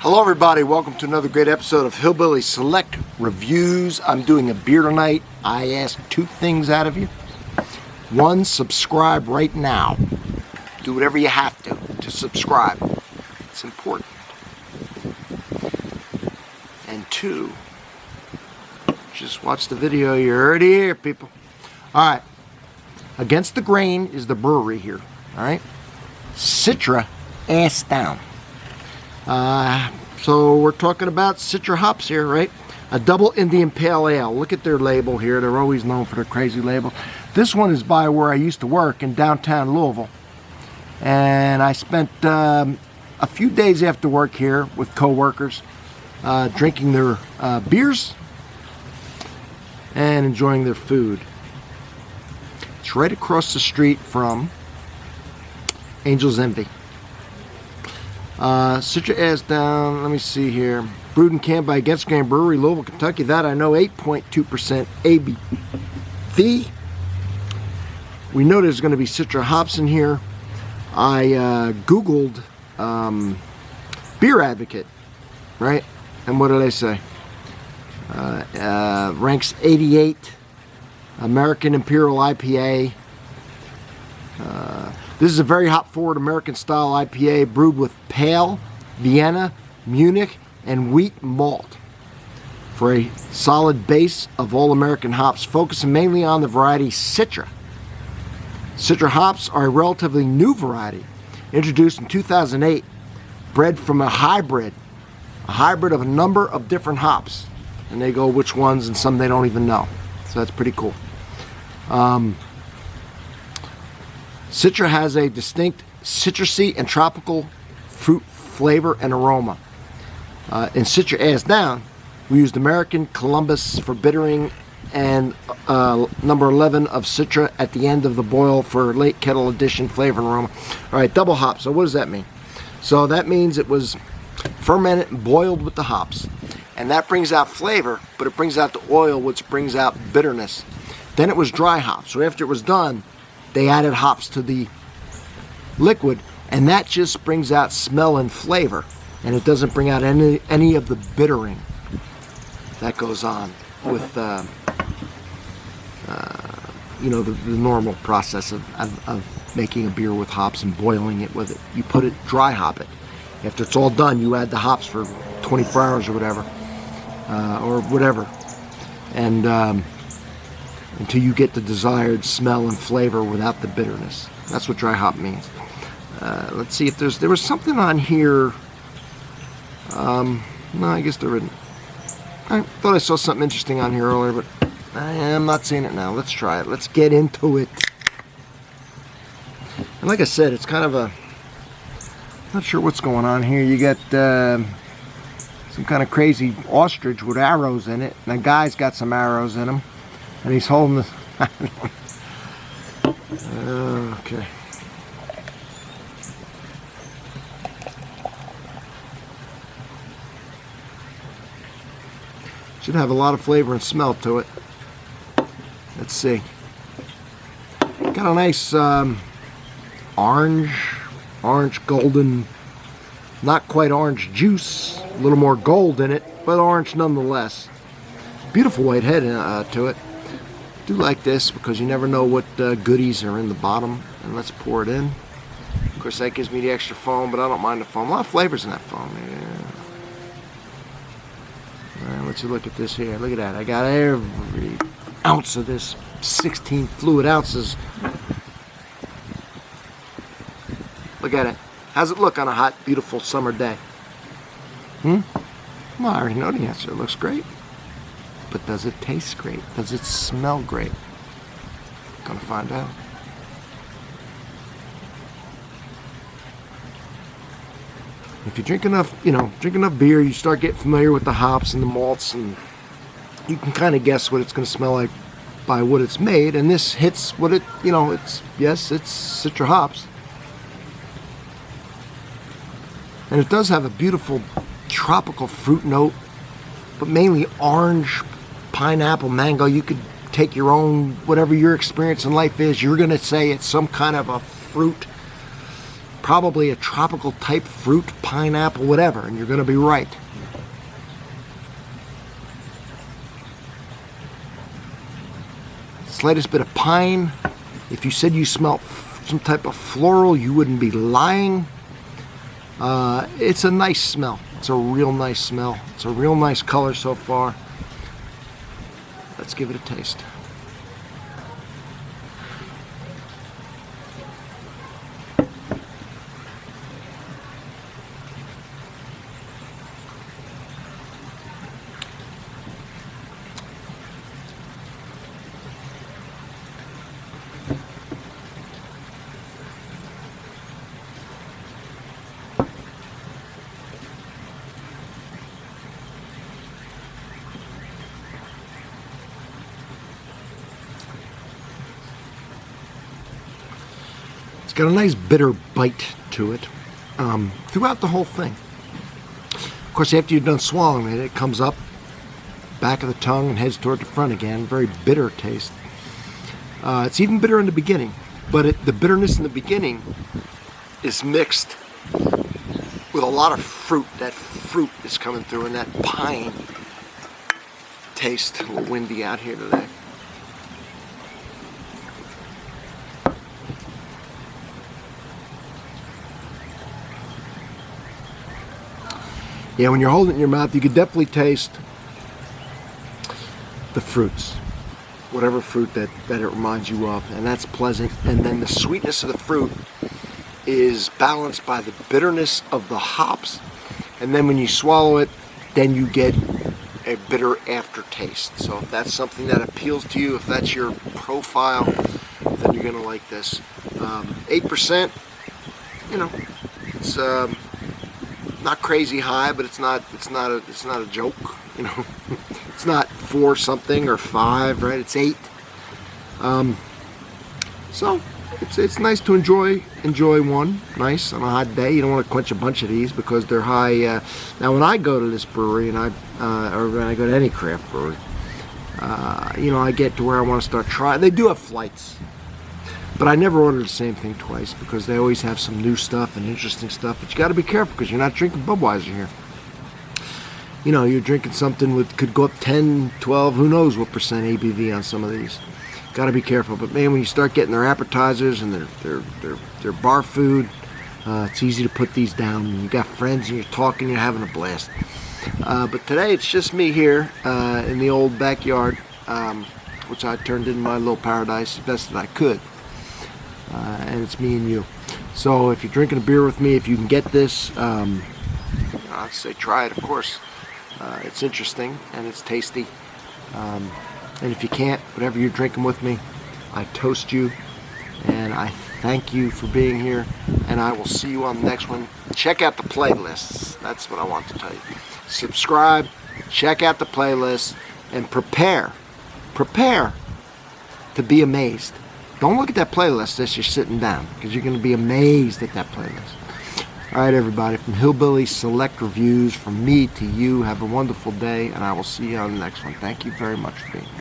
Hello everybody, welcome to another great episode of Hillbilly Select Reviews. I'm doing a beer tonight. I ask two things out of you. One, subscribe right now. Do whatever you have to subscribe. It's important. And two, just watch the video. You're already here, people. Alright, Against the Grain is the brewery here. Alright, Citra, ass down. So we're talking about Citra hops here, right? A double Indian Pale Ale. Look at their label here. They're always known for their crazy label. This one is by where I used to work in downtown Louisville. And I spent a few days after work here with co-workers, drinking their beers and enjoying their food. It's right across the street from Angel's Envy. Citra ass down, let me see here. Brewed and canned by Against the Grain Brewery, Louisville, Kentucky. That I know, 8.2% ABV. We know there's going to be Citra hops in here. I Googled Beer Advocate, right? And what did I say? Ranks 88. American Imperial IPA. This is a very hop-forward American-style IPA brewed with pale, Vienna, Munich, and wheat malt for a solid base of all-American hops, focusing mainly on the variety Citra. Citra hops are a relatively new variety, introduced in 2008, bred from a hybrid of a number of different hops. And they go which ones, and some they don't even know. So that's pretty cool. Citra has a distinct citrusy and tropical fruit flavor and aroma. In Citra ass down, we used American Columbus for bittering and number 11 of Citra at the end of the boil for late kettle addition flavor and aroma. All right, double hop. So what does that mean? So that means it was fermented and boiled with the hops. And that brings out flavor, but it brings out the oil, which brings out bitterness. Then it was dry hop. So after it was done, they added hops to the liquid, and that just brings out smell and flavor, and it doesn't bring out any of the bittering that goes on with the normal process of making a beer with hops and boiling it with it. You put it, dry hop it. After it's all done, you add the hops for 24 hours or whatever, and until you get the desired smell and flavor without the bitterness. That's what dry hop means. Let's see if there was something on here. No, I guess there isn't. I thought I saw something interesting on here earlier, but I am not seeing it now. Let's try it. Let's get into it. And like I said, it's kind of not sure what's going on here. You got some kind of crazy ostrich with arrows in it. And the guy's got some arrows in him. And he's holding this. Okay. Should have a lot of flavor and smell to it. Let's see. Got a nice orange golden, not quite orange juice. A little more gold in it, but orange nonetheless. Beautiful white head to it. Do like this because you never know what goodies are in the bottom. And let's pour it in. Of course, that gives me the extra foam, but I don't mind the foam. A lot of flavors in that foam. Yeah. Let's look at this here. Look at that. I got every ounce of this 16 fluid ounces. Look at it. How's it look on a hot, beautiful summer day? Well, I already know the answer. It looks great. But does it taste great? Does it smell great? Gonna find out. If you drink enough beer, you start getting familiar with the hops and the malts, and you can kind of guess what it's gonna smell like by what it's made. And this hits what it, it's Citra hops, and it does have a beautiful tropical fruit note, but mainly orange, pineapple, mango. You could take your own, whatever your experience in life is, you're going to say it's some kind of a fruit probably a tropical type fruit, pineapple, whatever, and you're going to be right. Slightest bit of pine. If you said you smelled some type of floral, you wouldn't be lying. It's a nice smell. It's a real nice smell. It's a real nice color so far. Let's give it a taste. It's got a nice bitter bite to it throughout the whole thing. Of course, after you're done swallowing it, it comes up back of the tongue and heads toward the front again. Very bitter taste. It's even bitter in the beginning, but the bitterness in the beginning is mixed with a lot of fruit. That fruit is coming through, and that pine taste. A little windy out here today. Yeah, when you're holding it in your mouth, you could definitely taste the fruits, whatever fruit that it reminds you of, and that's pleasant. And then the sweetness of the fruit is balanced by the bitterness of the hops, and then when you swallow it, then you get a bitter aftertaste. So if that's something that appeals to you, if that's your profile, then you're gonna like this. 8%, you know, it's not crazy high, but it's not a joke, you know. It's not 4 something or 5, right? It's 8. So it's nice to enjoy one nice on a hot day. You don't want to quench a bunch of these because they're high. Now when I go to this brewery and or when I go to any craft brewery, you know, I get to where I want to start trying. They do have flights, but I never order the same thing twice because they always have some new stuff and interesting stuff. But you got to be careful because you're not drinking Budweiser here. You know, you're drinking something with could go up 10, 12, who knows what percent ABV on some of these. Got to be careful. But man, when you start getting their appetizers and their bar food, it's easy to put these down. You got friends and you're talking, you're having a blast. But today it's just me here in the old backyard, which I turned into my little paradise as best that I could. And it's me and you. So if you're drinking a beer with me, if you can get this, I'd say try it, of course. It's interesting and it's tasty. And if you can't, whatever you're drinking with me, I toast you and I thank you for being here, and I will see you on the next one. Check out the playlists. That's what I want to tell you. Subscribe, check out the playlists, and prepare to be amazed. Don't look at that playlist as you're sitting down, because you're going to be amazed at that playlist. All right, everybody, from Hillbilly Select Reviews, from me to you, have a wonderful day, and I will see you on the next one. Thank you very much for being here.